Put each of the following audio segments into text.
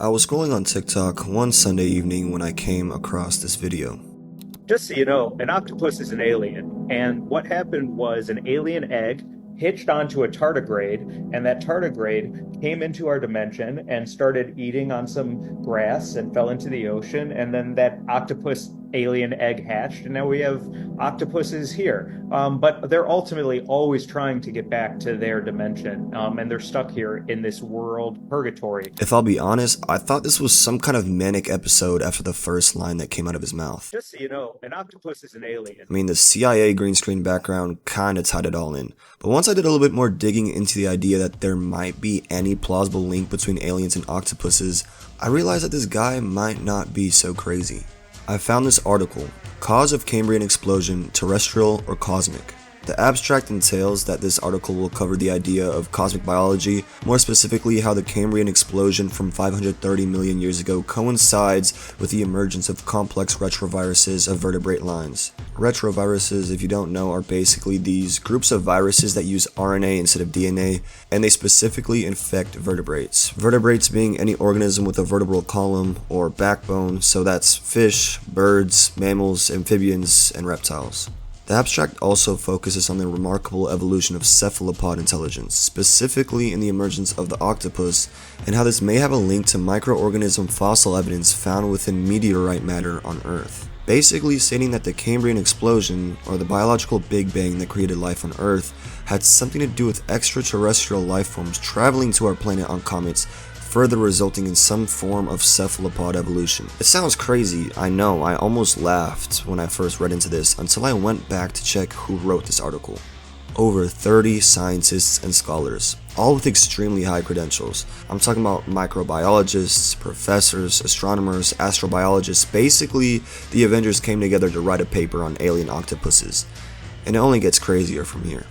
I was scrolling on TikTok one Sunday evening when I came across this video. Just so you know, an octopus is an alien. And what happened was an alien egg hitched onto a tardigrade, and that tardigrade came into our dimension and started eating on some grass and fell into the ocean. And then that octopus alien egg hatched, and now we have octopuses here. But they're ultimately always trying to get back to their dimension, and they're stuck here in this world purgatory. If I'll be honest, I thought this was some kind of manic episode after the first line that came out of his mouth. Just so you know, an octopus is an alien. I mean, the CIA green screen background kinda tied it all in. But once I did a little bit more digging into the idea that there might be any plausible link between aliens and octopuses, I realized that this guy might not be so crazy. I found this article, Cause of Cambrian Explosion, Terrestrial or Cosmic. The abstract entails that this article will cover the idea of cosmic biology, more specifically how the Cambrian explosion from 530 million years ago coincides with the emergence of complex retroviruses of vertebrate lines. Retroviruses, if you don't know, are basically these groups of viruses that use RNA instead of DNA, and they specifically infect vertebrates. Vertebrates being any organism with a vertebral column or backbone, so that's fish, birds, mammals, amphibians, and reptiles. The abstract also focuses on the remarkable evolution of cephalopod intelligence, specifically in the emergence of the octopus, and how this may have a link to microorganism fossil evidence found within meteorite matter on Earth. Basically stating that the Cambrian explosion, or the biological Big Bang that created life on Earth, had something to do with extraterrestrial life forms traveling to our planet on comets, further resulting in some form of cephalopod evolution. It sounds crazy, I know, I almost laughed when I first read into this until I went back to check who wrote this article. Over 30 scientists and scholars, all with extremely high credentials. I'm talking about microbiologists, professors, astronomers, astrobiologists. Basically, the Avengers came together to write a paper on alien octopuses. And it only gets crazier from here.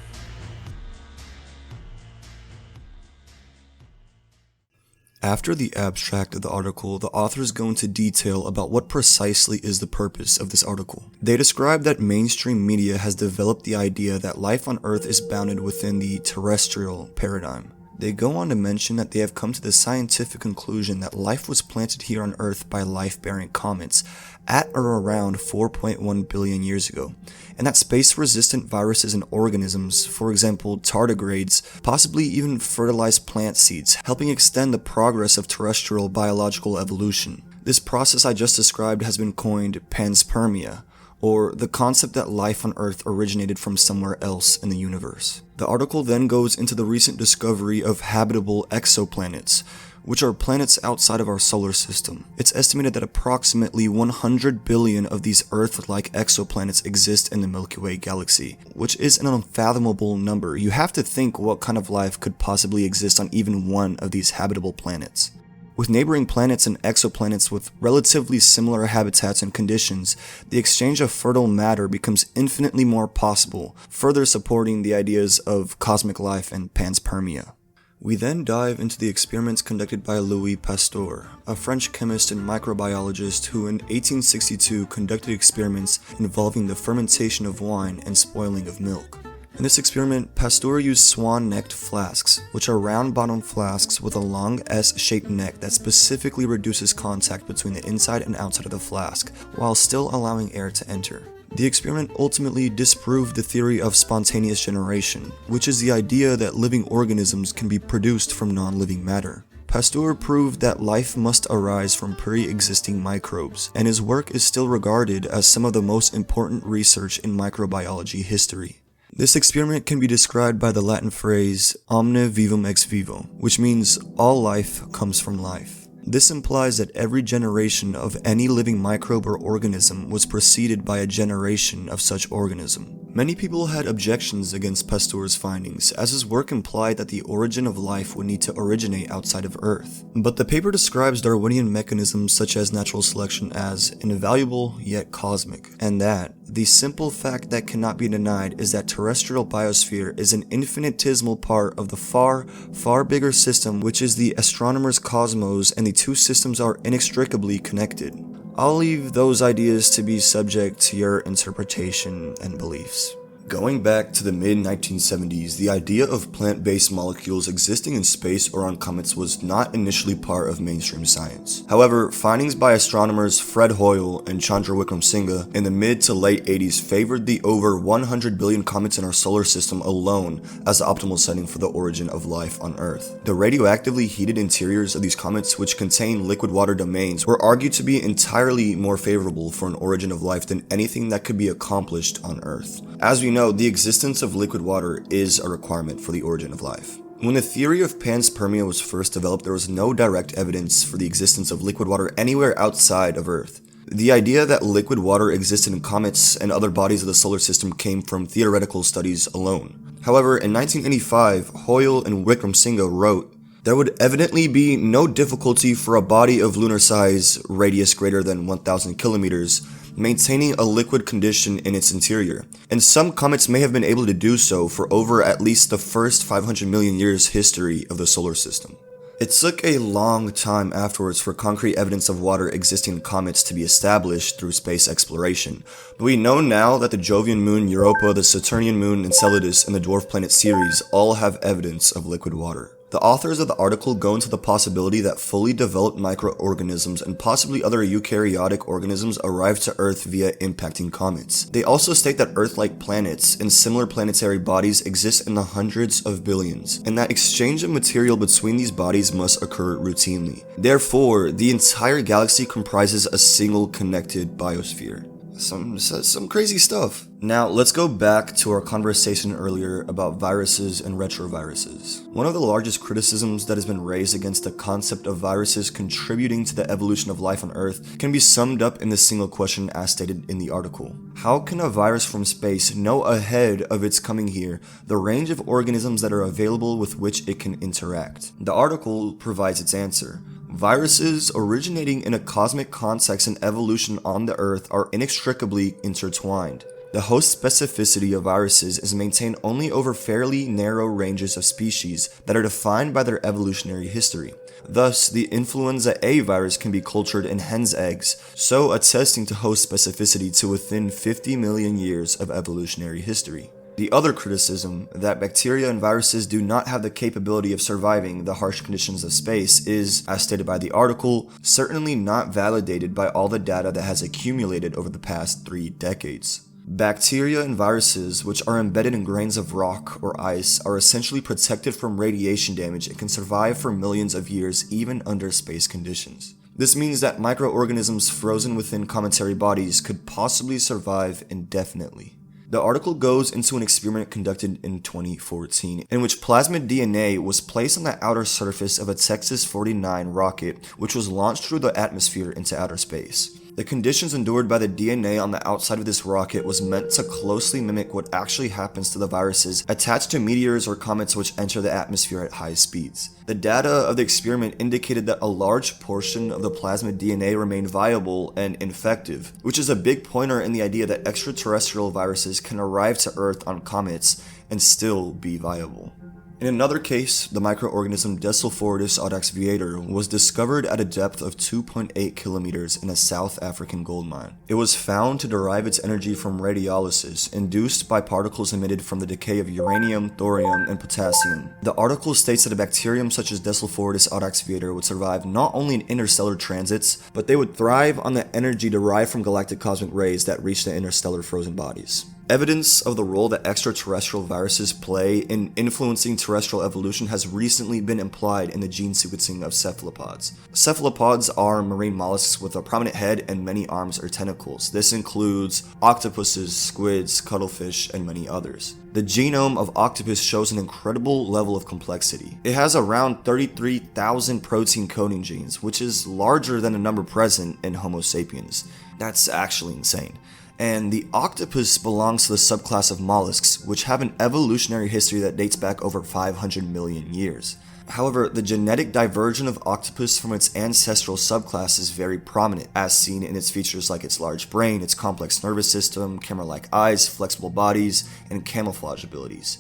After the abstract of the article, the authors go into detail about what precisely is the purpose of this article. They describe that mainstream media has developed the idea that life on Earth is bounded within the terrestrial paradigm. They go on to mention that they have come to the scientific conclusion that life was planted here on Earth by life-bearing comets at or around 4.1 billion years ago, and that space-resistant viruses and organisms, for example tardigrades, possibly even fertilized plant seeds, helping extend the progress of terrestrial biological evolution. This process I just described has been coined panspermia, or the concept that life on Earth originated from somewhere else in the universe. The article then goes into the recent discovery of habitable exoplanets, which are planets outside of our solar system. It's estimated that approximately 100 billion of these Earth-like exoplanets exist in the Milky Way galaxy, which is an unfathomable number. You have to think what kind of life could possibly exist on even one of these habitable planets. With neighboring planets and exoplanets with relatively similar habitats and conditions, the exchange of fertile matter becomes infinitely more possible, further supporting the ideas of cosmic life and panspermia. We then dive into the experiments conducted by Louis Pasteur, a French chemist and microbiologist who in 1862 conducted experiments involving the fermentation of wine and spoiling of milk. In this experiment, Pasteur used swan-necked flasks, which are round-bottomed flasks with a long S-shaped neck that specifically reduces contact between the inside and outside of the flask, while still allowing air to enter. The experiment ultimately disproved the theory of spontaneous generation, which is the idea that living organisms can be produced from non-living matter. Pasteur proved that life must arise from pre-existing microbes, and his work is still regarded as some of the most important research in microbiology history. This experiment can be described by the Latin phrase omne vivum ex vivo, which means all life comes from life. This implies that every generation of any living microbe or organism was preceded by a generation of such organism. Many people had objections against Pasteur's findings, as his work implied that the origin of life would need to originate outside of Earth. But the paper describes Darwinian mechanisms such as natural selection as invaluable yet cosmic, and that the simple fact that cannot be denied is that terrestrial biosphere is an infinitesimal part of the far, far bigger system which is the astronomer's cosmos, and the two systems are inextricably connected. I'll leave those ideas to be subject to your interpretation and beliefs. Going back to the mid-1970s, the idea of plant-based molecules existing in space or on comets was not initially part of mainstream science. However, findings by astronomers Fred Hoyle and Chandrajith in the mid to late 80s favored the over 100 billion comets in our solar system alone as the optimal setting for the origin of life on Earth. The radioactively heated interiors of these comets, which contain liquid water domains, were argued to be entirely more favorable for an origin of life than anything that could be accomplished on Earth. As we know, the existence of liquid water is a requirement for the origin of life. When the theory of panspermia was first developed, there was no direct evidence for the existence of liquid water anywhere outside of Earth. The idea that liquid water existed in comets and other bodies of the solar system came from theoretical studies alone. However, in 1985, Hoyle and Wickremesinghe wrote, "There would evidently be no difficulty for a body of lunar size, radius greater than 1,000 kilometers, maintaining a liquid condition in its interior, and some comets may have been able to do so for over at least the first 500 million years history of the solar system." It took a long time afterwards for concrete evidence of water existing in comets to be established through space exploration, but we know now that the Jovian moon Europa, the Saturnian moon Enceladus, and the dwarf planet Ceres all have evidence of liquid water. The authors of the article go into the possibility that fully developed microorganisms and possibly other eukaryotic organisms arrived to Earth via impacting comets. They also state that Earth-like planets and similar planetary bodies exist in the hundreds of billions, and that exchange of material between these bodies must occur routinely. Therefore, the entire galaxy comprises a single connected biosphere. Some crazy stuff. Now, let's go back to our conversation earlier about viruses and retroviruses. One of the largest criticisms that has been raised against the concept of viruses contributing to the evolution of life on Earth can be summed up in this single question as stated in the article. How can a virus from space know ahead of its coming here the range of organisms that are available with which it can interact? The article provides its answer. Viruses originating in a cosmic context and evolution on the Earth are inextricably intertwined. The host specificity of viruses is maintained only over fairly narrow ranges of species that are defined by their evolutionary history. Thus, the influenza A virus can be cultured in hen's eggs, so attesting to host specificity to within 50 million years of evolutionary history. The other criticism, that bacteria and viruses do not have the capability of surviving the harsh conditions of space, is, as stated by the article, certainly not validated by all the data that has accumulated over the past 3 decades. Bacteria and viruses, which are embedded in grains of rock or ice, are essentially protected from radiation damage and can survive for millions of years even under space conditions. This means that microorganisms frozen within cometary bodies could possibly survive indefinitely. The article goes into an experiment conducted in 2014, in which plasmid DNA was placed on the outer surface of a Texas 49 rocket, which was launched through the atmosphere into outer space. The conditions endured by the DNA on the outside of this rocket was meant to closely mimic what actually happens to the viruses attached to meteors or comets which enter the atmosphere at high speeds. The data of the experiment indicated that a large portion of the plasmid DNA remained viable and infective, which is a big pointer in the idea that extraterrestrial viruses can arrive to Earth on comets and still be viable. In another case, the microorganism Desulfortis audax viator was discovered at a depth of 2.8 kilometers in a South African gold mine. It was found to derive its energy from radiolysis, induced by particles emitted from the decay of uranium, thorium, and potassium. The article states that a bacterium such as Desulfortis audax viator would survive not only in interstellar transits, but they would thrive on the energy derived from galactic cosmic rays that reach the interstellar frozen bodies. Evidence of the role that extraterrestrial viruses play in influencing terrestrial evolution has recently been implied in the gene sequencing of cephalopods. Cephalopods are marine mollusks with a prominent head and many arms or tentacles. This includes octopuses, squids, cuttlefish, and many others. The genome of octopus shows an incredible level of complexity. It has around 33,000 protein coding genes, which is larger than the number present in Homo sapiens. That's actually insane. And the octopus belongs to the subclass of mollusks, which have an evolutionary history that dates back over 500 million years. However, the genetic diversion of octopus from its ancestral subclass is very prominent, as seen in its features like its large brain, its complex nervous system, camera-like eyes, flexible bodies, and camouflage abilities.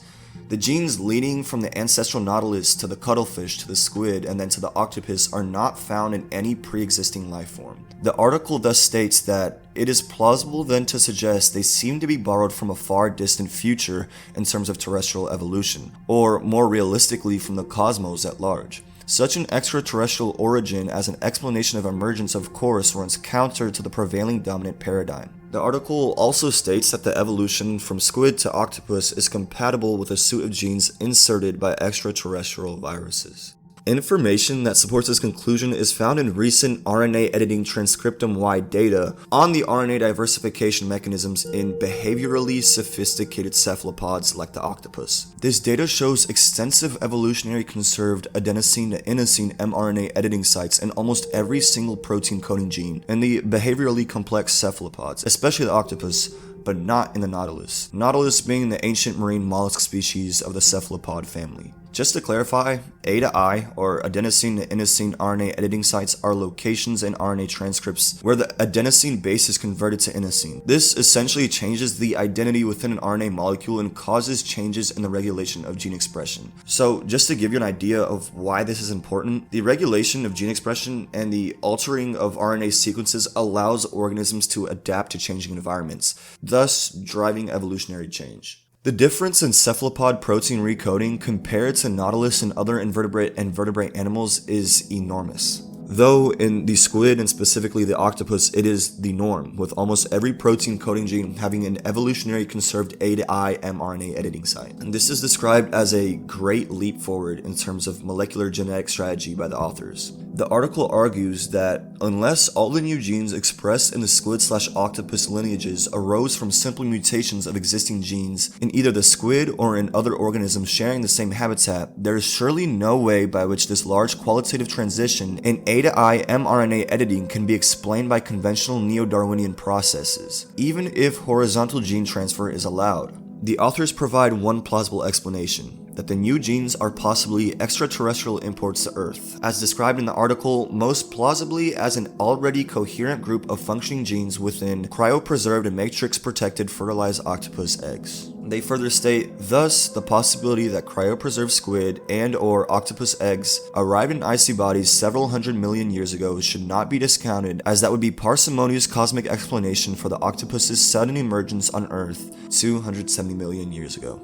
The genes leading from the ancestral nautilus to the cuttlefish to the squid and then to the octopus are not found in any pre-existing life form. The article thus states that it is plausible then to suggest they seem to be borrowed from a far distant future in terms of terrestrial evolution, or more realistically from the cosmos at large. Such an extraterrestrial origin as an explanation of emergence of course runs counter to the prevailing dominant paradigm. The article also states that the evolution from squid to octopus is compatible with a suite of genes inserted by extraterrestrial viruses. Information that supports this conclusion is found in recent RNA editing transcriptome-wide data on the RNA diversification mechanisms in behaviorally sophisticated cephalopods like the octopus. This data shows extensive evolutionary conserved adenosine to inosine mRNA editing sites in almost every single protein coding gene in the behaviorally complex cephalopods, especially the octopus, but not in the nautilus. Nautilus being the ancient marine mollusk species of the cephalopod family. Just to clarify, A to I, or adenosine to inosine RNA editing sites, are locations in RNA transcripts where the adenosine base is converted to inosine. This essentially changes the identity within an RNA molecule and causes changes in the regulation of gene expression. So just to give you an idea of why this is important, the regulation of gene expression and the altering of RNA sequences allows organisms to adapt to changing environments, thus driving evolutionary change. The difference in cephalopod protein recoding compared to nautilus and other invertebrate and vertebrate animals is enormous. Though in the squid and specifically the octopus, it is the norm, with almost every protein coding gene having an evolutionary conserved A to I mRNA editing site. And this is described as a great leap forward in terms of molecular genetic strategy by the authors. The article argues that unless all the new genes expressed in the squid/octopus lineages arose from simple mutations of existing genes in either the squid or in other organisms sharing the same habitat, there is surely no way by which this large qualitative transition in A to I mRNA editing can be explained by conventional neo-Darwinian processes, even if horizontal gene transfer is allowed. The authors provide one plausible explanation, that the new genes are possibly extraterrestrial imports to Earth, as described in the article, most plausibly as an already coherent group of functioning genes within cryopreserved and matrix-protected fertilized octopus eggs. They further state, thus, the possibility that cryopreserved squid and/or octopus eggs arrived in icy bodies several hundred million years ago should not be discounted, as that would be parsimonious cosmic explanation for the octopus's sudden emergence on Earth 270 million years ago.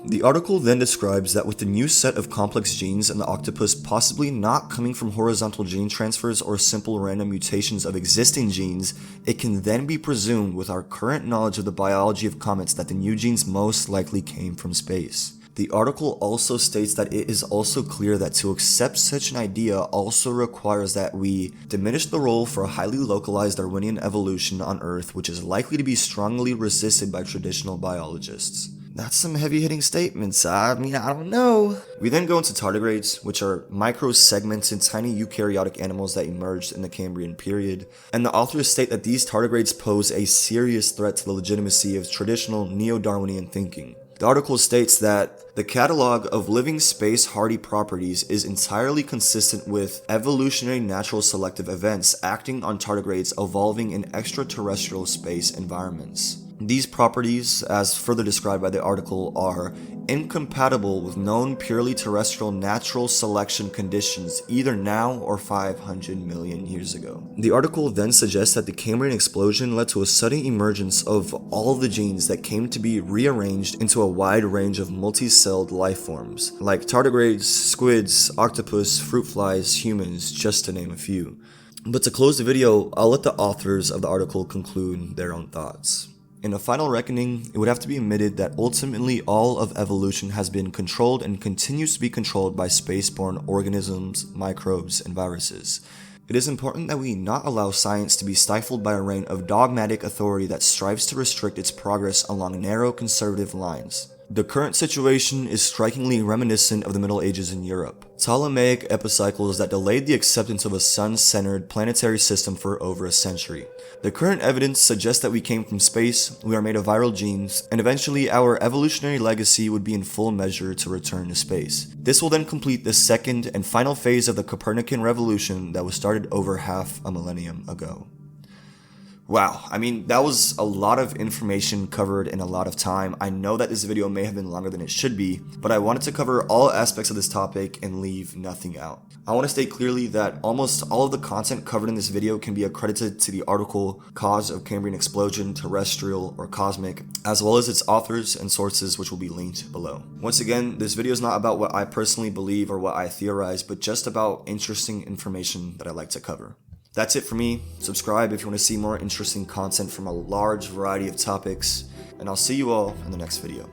The article then describes that with the new set of complex genes in the octopus possibly not coming from horizontal gene transfers or simple random mutations of existing genes, it can then be presumed with our current knowledge of the biology of comets that the new genes most likely came from space. The article also states that it is also clear that to accept such an idea also requires that we diminish the role for a highly localized Darwinian evolution on Earth, which is likely to be strongly resisted by traditional biologists. That's some heavy-hitting statements. I don't know. We then go into tardigrades, which are micro-segmented tiny eukaryotic animals that emerged in the Cambrian period, and the authors state that these tardigrades pose a serious threat to the legitimacy of traditional neo-Darwinian thinking. The article states that the catalog of living space-hardy properties is entirely consistent with evolutionary natural selective events acting on tardigrades evolving in extraterrestrial space environments. These properties, as further described by the article, are incompatible with known purely terrestrial natural selection conditions either now or 500 million years ago. The article then suggests that the Cambrian explosion led to a sudden emergence of all the genes that came to be rearranged into a wide range of multi-celled life forms, like tardigrades, squids, octopus, fruit flies, humans, just to name a few. But to close the video, I'll let the authors of the article conclude their own thoughts. In a final reckoning, it would have to be admitted that ultimately all of evolution has been controlled and continues to be controlled by space-borne organisms, microbes, and viruses. It is important that we not allow science to be stifled by a reign of dogmatic authority that strives to restrict its progress along narrow conservative lines. The current situation is strikingly reminiscent of the Middle Ages in Europe. Ptolemaic epicycles that delayed the acceptance of a sun-centered planetary system for over a century. The current evidence suggests that we came from space, we are made of viral genes, and eventually our evolutionary legacy would be in full measure to return to space. This will then complete the second and final phase of the Copernican revolution that was started over half a millennium ago. Wow, I mean, that was a lot of information covered in a lot of time. I know that this video may have been longer than it should be, but I wanted to cover all aspects of this topic and leave nothing out. I want to state clearly that almost all of the content covered in this video can be accredited to the article Cause of Cambrian Explosion, Terrestrial or Cosmic, as well as its authors and sources, which will be linked below. Once again, this video is not about what I personally believe or what I theorize, but just about interesting information that I like to cover. That's it for me. Subscribe if you want to see more interesting content from a large variety of topics, and I'll see you all in the next video.